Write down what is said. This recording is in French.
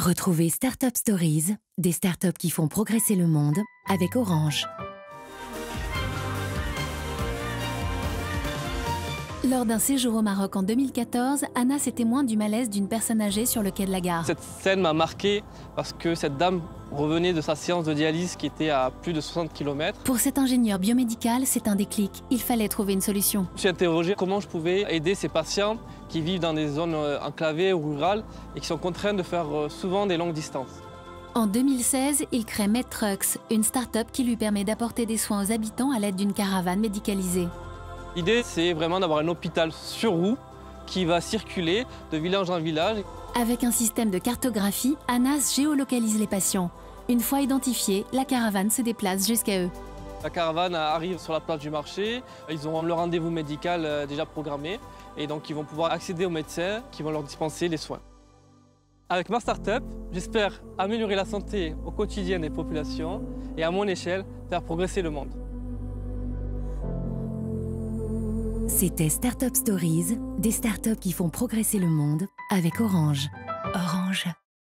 Retrouvez Startup Stories, des startups qui font progresser le monde avec Orange. Lors d'un séjour au Maroc en 2014, Anas est témoin du malaise d'une personne âgée sur le quai de la gare. Cette scène m'a marqué parce que cette dame revenait de sa séance de dialyse qui était à plus de 60 km. Pour cet ingénieur biomédical, c'est un déclic. Il fallait trouver une solution. Je me suis interrogé comment je pouvais aider ces patients qui vivent dans des zones enclavées ou rurales et qui sont contraints de faire souvent des longues distances. En 2016, il crée MedTrucks, une start-up qui lui permet d'apporter des soins aux habitants à l'aide d'une caravane médicalisée. L'idée, c'est vraiment d'avoir un hôpital sur roue qui va circuler de village en village. Avec un système de cartographie, Anas géolocalise les patients. Une fois identifiés, la caravane se déplace jusqu'à eux. La caravane arrive sur la place du marché, ils ont leur rendez-vous médical déjà programmé et donc ils vont pouvoir accéder aux médecins qui vont leur dispenser les soins. Avec ma start-up, j'espère améliorer la santé au quotidien des populations et à mon échelle, faire progresser le monde. C'était Startup Stories, des startups qui font progresser le monde avec Orange. Orange.